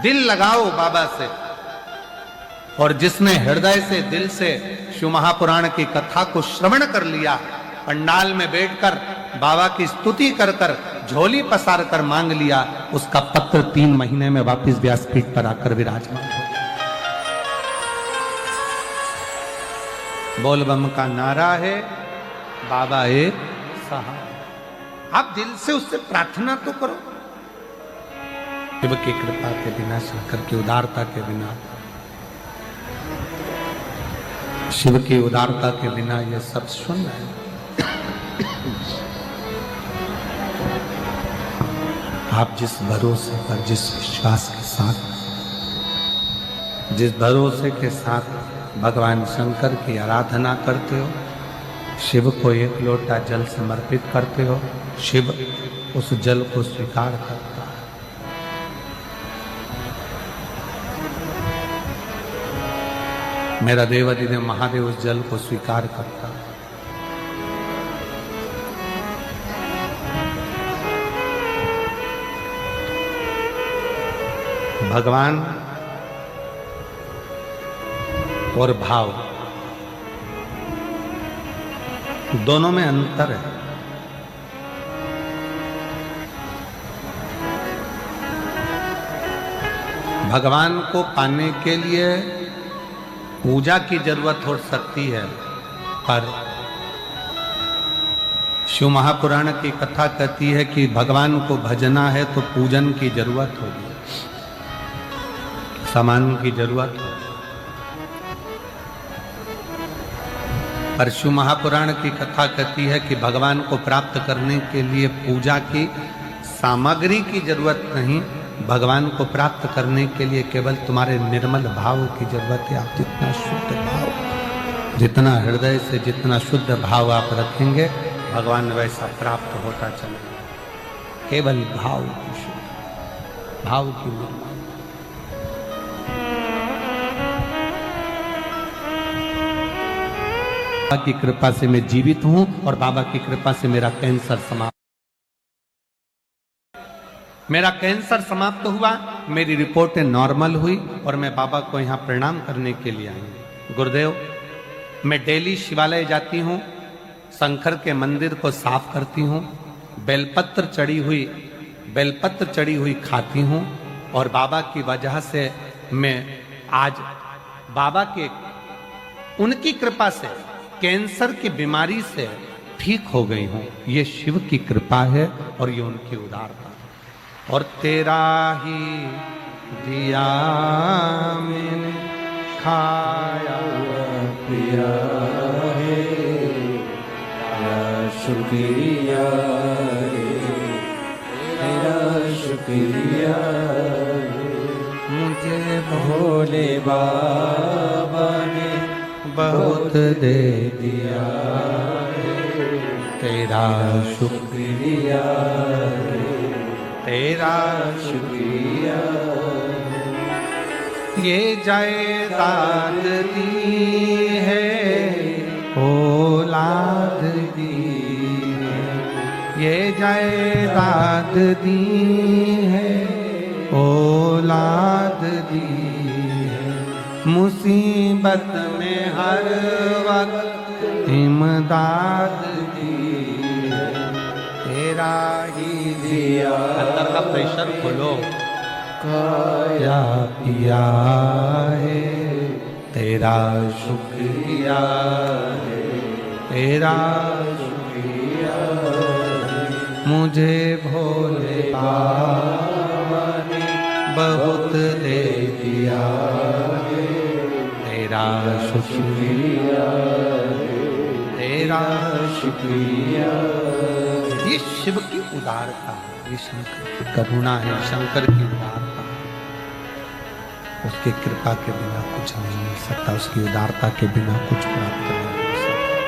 दिल लगाओ बाबा से। और जिसने हृदय से, दिल से शिव महापुराण की कथा को श्रवण कर लिया, पंडाल में बैठकर बाबा की स्तुति कर कर झोली पसार कर मांग लिया, उसका पत्र 3 महीने में वापिस व्यासपीठ पर आकर विराजमान हो गया। बोल बम का नारा है, बाबा एक सहाय। आप दिल से उससे प्रार्थना तो करो। शिव की कृपा के बिना, शंकर की उदारता के बिना, शिव की उदारता के बिना ये सब शून्य है। आप जिस भरोसे पर, जिस विश्वास के साथ, जिस भरोसे के साथ भगवान शंकर की आराधना करते हो, शिव को एक लोटा जल समर्पित करते हो, शिव उस जल को स्वीकार करता है। मेरा देवाधिदेव महादेव उस जल को स्वीकार करता है। भगवान और भाव दोनों में अंतर है। भगवान को पाने के लिए पूजा की जरूरत हो सकती है, पर शिव महापुराण की कथा कहती है कि भगवान को भजना है तो पूजन की जरूरत होगी, सामान की जरूरत होगी। पर शिव महापुराण की कथा कहती है कि भगवान को प्राप्त करने के लिए पूजा की सामग्री की जरूरत नहीं, भगवान को प्राप्त करने के लिए केवल तुम्हारे निर्मल भाव की जरूरत है। आप जितना शुद्ध भाव, जितना हृदय से जितना शुद्ध भाव आप रखेंगे, भगवान वैसा प्राप्त होता चलेगा। केवल भाव की शुद्ध, भाव की निर्मल। बाबा की कृपा से मैं जीवित हूं और बाबा की कृपा से मेरा कैंसर समाप्त हुआ। मेरी रिपोर्टें नॉर्मल हुई और मैं बाबा को यहाँ प्रणाम करने के लिए आई। गुरुदेव, मैं डेली शिवालय जाती हूँ, शंकर के मंदिर को साफ करती हूँ, बेलपत्र चढ़ी हुई खाती हूँ और बाबा की वजह से मैं आज बाबा के, उनकी कृपा से कैंसर की बीमारी से ठीक हो गई हूँ। ये शिव की कृपा है और ये उनकी उदारता। और तेरा ही दिया मैंने खाया पिया है, तेरा शुक्रिया तेरा शुक्रिया। मुझे भोले बाबा ने बहुत दे दिया, तेरा शुक्रिया तेरा शुक्रिया। ये जायदाद दी है, औलाद दी है, ये जायदाद दी है, औलाद दी है। मुसीबत में हर वक्त इमदाद दी है, तेरा ही दिया। अंदर का प्रेशर खोलो। खाया पिया है, तेरा शुक्रिया है, तेरा शुक्रिया। मुझे भोले बाबा ने बहुत दे दिया, तेरा शुक्रिया तेरा शुक्रिया। ये शिव की उदारता है, ये शंकर की करुणा है, शंकर की उदारता है। उसकी कृपा के बिना कुछ नहीं मिल सकता, उसकी उदारता के बिना कुछ प्राप्त नहीं हो सकता।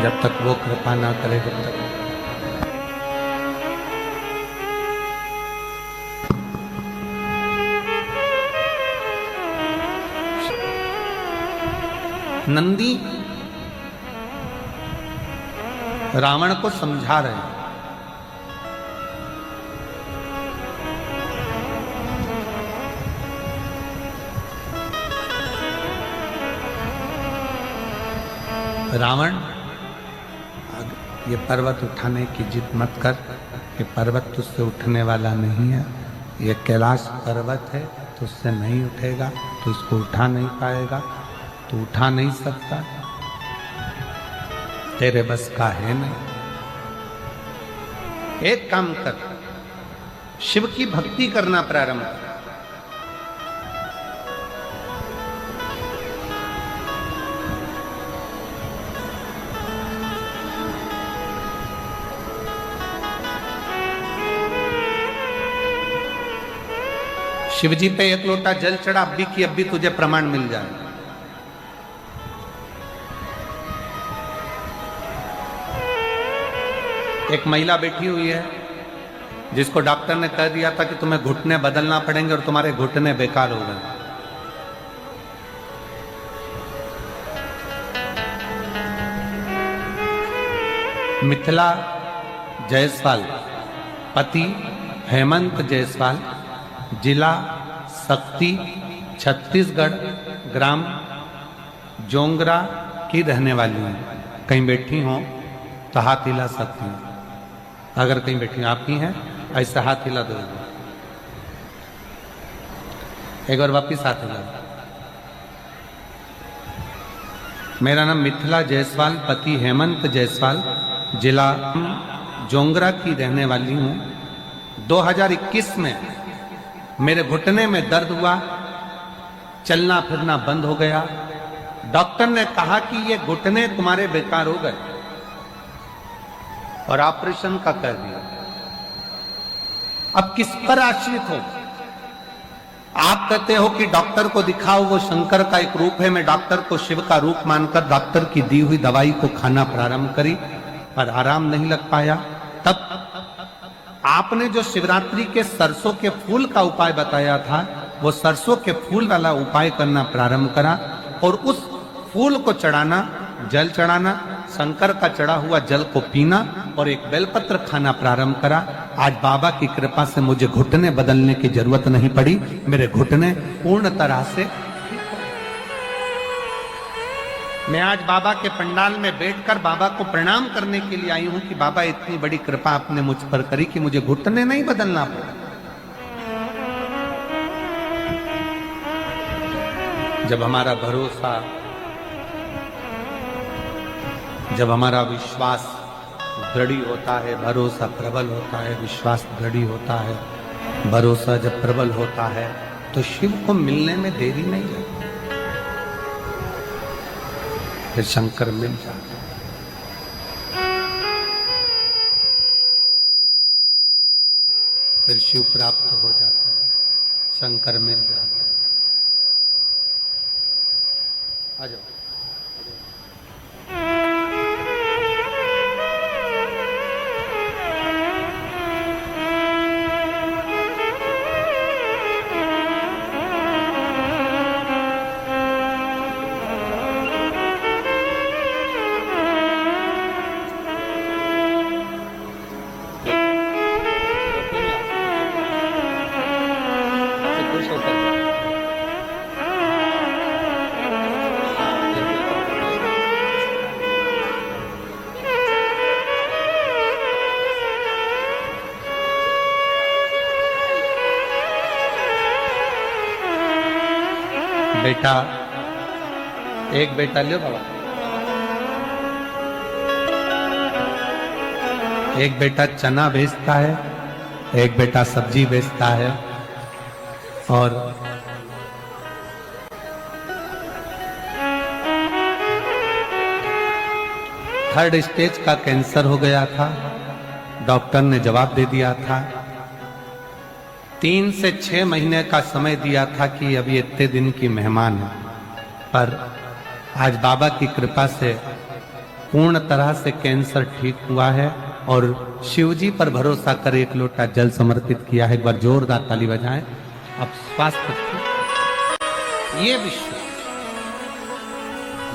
जब तक वो कृपा ना करे तब तक नंदी रावण को समझा रहे हैं रावण, ये पर्वत उठाने की जिद मत कर, ये पर्वत तुझसे उठने वाला नहीं है, ये कैलाश पर्वत है, तुझसे नहीं उठेगा, तो इसको उठा नहीं पाएगा, तू उठा नहीं सकता, तेरे बस का है नहीं। एक काम कर, शिव की भक्ति करना प्रारंभ कर। शिव जी पे एक लोटा जल चढ़ा, अभी की अभी तुझे प्रमाण मिल जाए। एक महिला बैठी हुई है जिसको डॉक्टर ने कह दिया था कि तुम्हें घुटने बदलना पड़ेंगे और तुम्हारे घुटने बेकार हो गए। मिथिला जायसवाल, पति हेमंत जायसवाल, जिला शक्ति, छत्तीसगढ़, ग्राम जोंगरा की रहने वाली हूँ। कहीं बैठी हो तो हाथ हिला सकती हूँ, अगर कहीं बैठी आप ही हैं ऐसा हाथ हिला दो, एक बार वापिस हाथ हिला। मेरा नाम मिथिला जायसवाल, पति हेमंत जायसवाल, जिला जोंगरा की रहने वाली हूँ। 2021 में मेरे घुटने में दर्द हुआ, चलना फिरना बंद हो गया। डॉक्टर ने कहा कि ये घुटने तुम्हारे बेकार हो गए और ऑपरेशन का कर दिया। अब किस पर आश्रित हो? आप कहते हो कि डॉक्टर को दिखाओ, वो शंकर का एक रूप है। मैं डॉक्टर को शिव का रूप मानकर डॉक्टर की दी हुई दवाई को खाना प्रारंभ करी, पर आराम नहीं लग पाया। तब आपने जो शिवरात्रि के सरसों के फूल का उपाय बताया था, वो सरसों के फूल वाला उपाय करना प्रारंभ करा और उस फूल को चढ़ाना, जल चढ़ाना, शंकर का चढ़ा हुआ जल को पीना और एक बेलपत्र खाना प्रारंभ करा। आज बाबा की कृपा से मुझे घुटने बदलने की जरूरत नहीं पड़ी, मेरे घुटने पूर्ण तरह से। मैं आज बाबा के पंडाल में बैठकर बाबा को प्रणाम करने के लिए आई हूं कि बाबा इतनी बड़ी कृपा आपने मुझ पर करी कि मुझे घुटने नहीं बदलना पड़ा। जब हमारा भरोसा, जब हमारा विश्वास दृढ़ होता है, भरोसा प्रबल होता है, विश्वास दृढ़ होता है, भरोसा जब प्रबल होता है तो शिव को मिलने में देरी नहीं लगती, फिर शंकर मिल जाते हैं। फिर शिव प्राप्त हो जाता है, शंकर मिल जाते हैं। आ जाओ। बेटा, एक बेटा लो बाबा, एक बेटा चना बेचता है, एक बेटा सब्जी बेचता है, और थर्ड स्टेज का कैंसर हो गया था। डॉक्टर ने जवाब दे दिया था, 3 से 6 महीने का समय दिया था कि अभी इतने दिन की मेहमान है, पर आज बाबा की कृपा से पूर्ण तरह से कैंसर ठीक हुआ है और शिवजी पर भरोसा कर एक लोटा जल समर्पित किया है। एक बार जोरदार ताली बजाएं। अब स्वास्थ्य, ये विश्वास,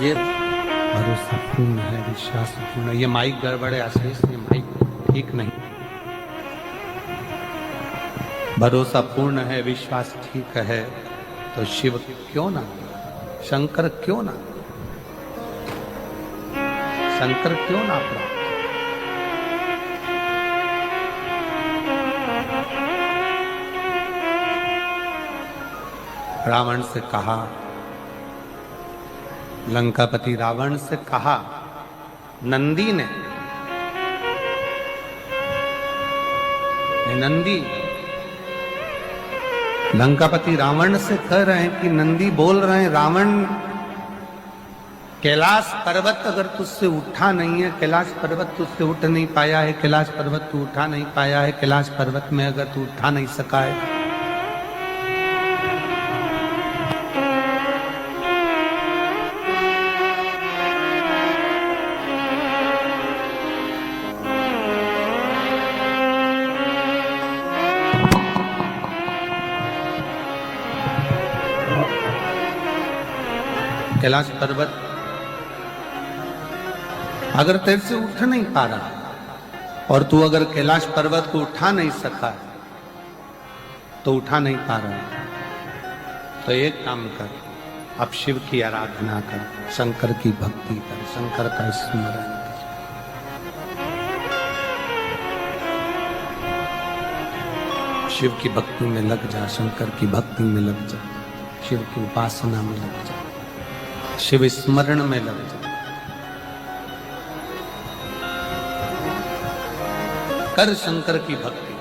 ये भरोसा पूर्ण है, विश्वास पूर्ण। ये माइक गड़बड़ है आशीष, ये माइक ठीक नहीं। भरोसा पूर्ण है, विश्वास ठीक है, तो शिव क्यों ना, शंकर क्यों ना। शंकर क्यों ना प्राप्त? रावण से कहा, लंकापति रावण से कहा नंदी ने, नंदी लंकापति रावण से कह रहे हैं कि नंदी बोल रहे हैं, रावण कैलाश पर्वत अगर तुझसे उठा नहीं है, कैलाश पर्वत तुझसे उठ नहीं पाया है, कैलाश पर्वत तू उठा नहीं पाया है, कैलाश पर्वत में अगर तू उठा नहीं सका है, कैलाश पर्वत अगर तेरे से उठ नहीं पा रहा और तू अगर कैलाश पर्वत को उठा नहीं सका तो उठा नहीं पा रहा, तो एक काम कर, अब शिव की आराधना कर, शंकर की भक्ति कर, शंकर का स्मरण कर। शिव की भक्ति में लग जा, शंकर की भक्ति में लग जा, शिव की उपासना में लग जा, शिव स्मरण में लग जा, कर शंकर की भक्ति।